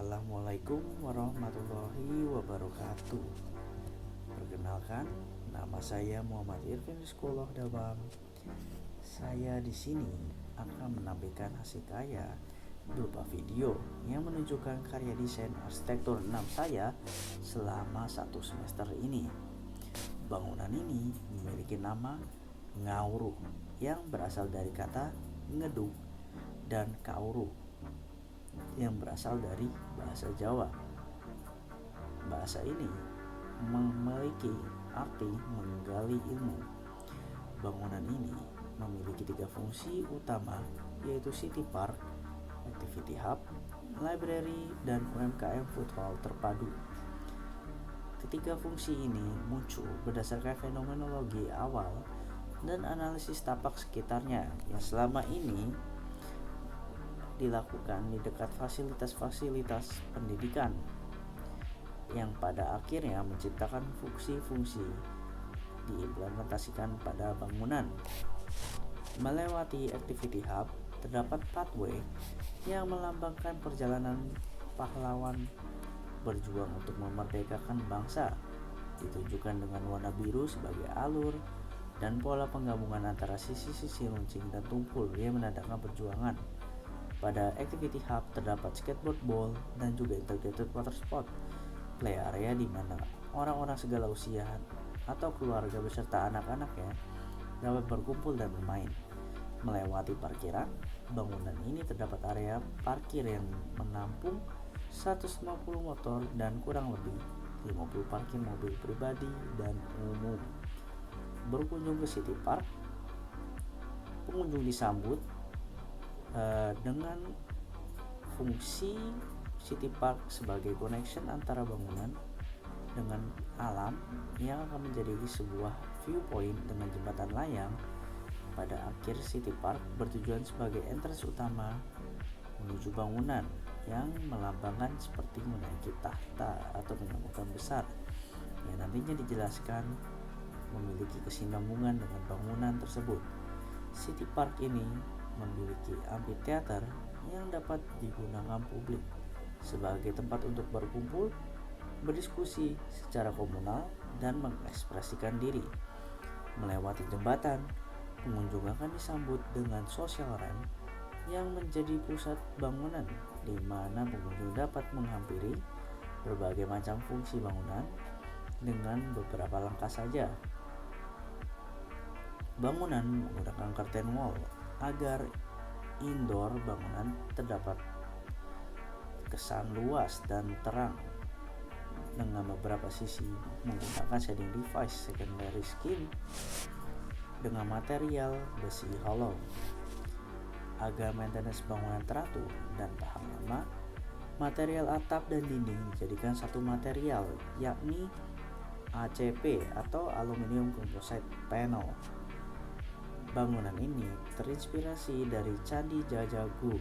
Assalamualaikum warahmatullahi wabarakatuh. Perkenalkan, nama saya Muhammad Irfan Rizkullah Dabam. Saya di sini akan menampilkan hasil karya berupa video yang menunjukkan karya desain arsitektur 6 saya selama 1 semester ini. Bangunan ini memiliki nama Ngauru yang berasal dari kata ngeduk dan kauru yang berasal dari bahasa Jawa. Bahasa ini memiliki arti menggali ilmu. Bangunan ini memiliki 3 fungsi utama, yaitu City Park, Activity Hub, Library, dan UMKM Food Hall terpadu. Ketiga fungsi ini muncul berdasarkan fenomenologi awal dan analisis tapak sekitarnya yang selama ini dilakukan di dekat fasilitas-fasilitas pendidikan yang pada akhirnya menciptakan fungsi-fungsi diimplementasikan pada bangunan. Melewati Activity Hub terdapat pathway yang melambangkan perjalanan pahlawan berjuang untuk memerdekakan bangsa, ditunjukkan dengan warna biru sebagai alur dan pola penggabungan antara sisi-sisi runcing dan tumpul yang menandakan perjuangan. Pada Activity Hub terdapat skateboard ball dan juga integrated water sport, play area di mana orang-orang segala usia atau keluarga beserta anak-anaknya dapat berkumpul dan bermain. Melewati parkiran, bangunan ini terdapat area parkir yang menampung 150 motor dan kurang lebih 50 parkir mobil pribadi dan umum. Berkunjung ke City Park, pengunjung disambut dengan fungsi City Park sebagai connection antara bangunan dengan alam yang akan menjadi sebuah viewpoint dengan jembatan layang. Pada akhir, City Park bertujuan sebagai entrance utama menuju bangunan yang melambangkan seperti menaiki tahta atau bangunan besar yang nantinya dijelaskan memiliki kesinambungan dengan bangunan tersebut. City Park ini memiliki amphitheater yang dapat digunakan publik sebagai tempat untuk berkumpul, berdiskusi secara komunal, dan mengekspresikan diri. Melewati jembatan, pengunjung akan disambut dengan social ramp yang menjadi pusat bangunan, di mana pengunjung dapat menghampiri berbagai macam fungsi bangunan dengan beberapa langkah saja. Bangunan menggunakan curtain wall agar indoor bangunan terdapat kesan luas dan terang dengan beberapa sisi menggunakan shading device secondary skin dengan material besi hollow agar maintenance bangunan teratur dan tahan lama. Material atap dan dinding dijadikan satu material, yakni ACP atau Aluminium Composite Panel. Bangunan ini terinspirasi dari Candi Jajago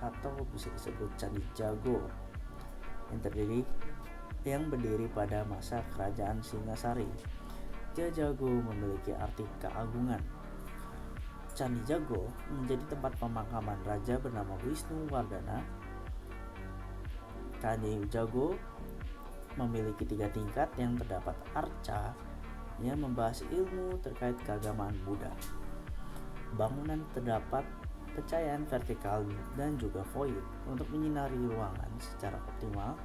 atau bisa disebut Candi Jago yang berdiri pada masa kerajaan Singasari. Jajago memiliki arti keagungan. Candi Jago menjadi tempat pemakaman raja bernama Wisnu Wardana. Candi Jago memiliki 3 tingkat yang terdapat arca yang membahas ilmu terkait keagamaan Buddha. Bangunan terdapat pencahayaan vertikal dan juga void untuk menyinari ruangan secara optimal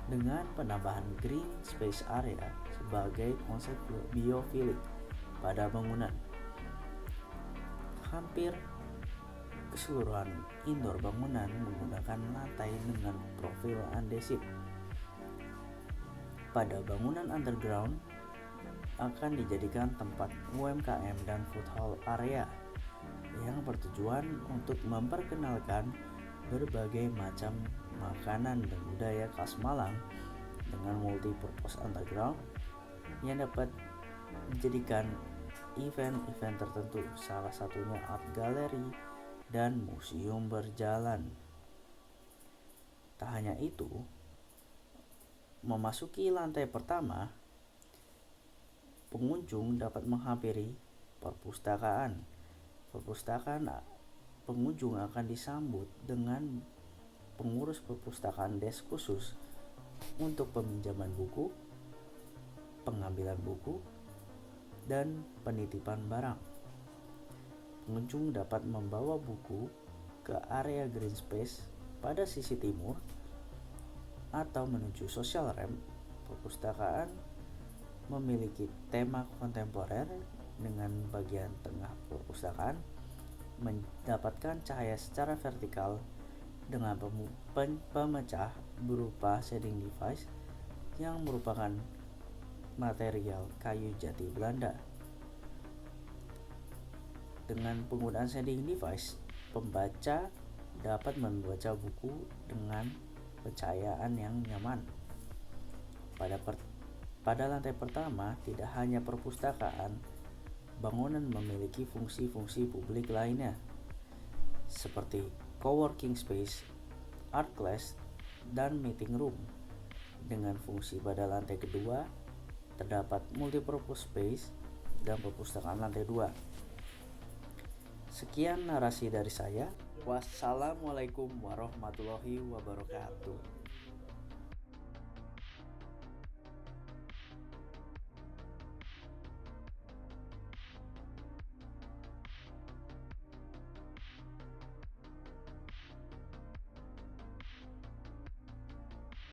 dengan penambahan green space area sebagai konsep biofilik pada bangunan. Hampir keseluruhan indoor bangunan menggunakan lantai dengan profil andesit. Pada bangunan underground akan dijadikan tempat UMKM dan food hall area yang bertujuan untuk memperkenalkan berbagai macam makanan dan budaya khas Malang dengan multi-purpose underground yang dapat dijadikan event-event tertentu, salah satunya art gallery dan museum berjalan. Tak hanya itu, memasuki lantai pertama, pengunjung dapat menghampiri perpustakaan. Pengunjung akan disambut dengan pengurus perpustakaan desk khusus untuk peminjaman buku, pengambilan buku, dan penitipan barang. Pengunjung dapat membawa buku ke area green space pada sisi timur atau menuju social ramp. Perpustakaan memiliki tema kontemporer dengan bagian tengah perpustakaan mendapatkan cahaya secara vertikal dengan pemecah berupa shading device yang merupakan material kayu jati Belanda. Dengan penggunaan shading device, pembaca dapat membaca buku dengan pencahayaan yang nyaman. Pada lantai pertama, tidak hanya perpustakaan, bangunan memiliki fungsi-fungsi publik lainnya, seperti coworking space, art class, dan meeting room. Dengan fungsi pada lantai kedua, terdapat multipurpose space dan perpustakaan lantai 2. Sekian narasi dari saya. Wassalamualaikum warahmatullahi wabarakatuh.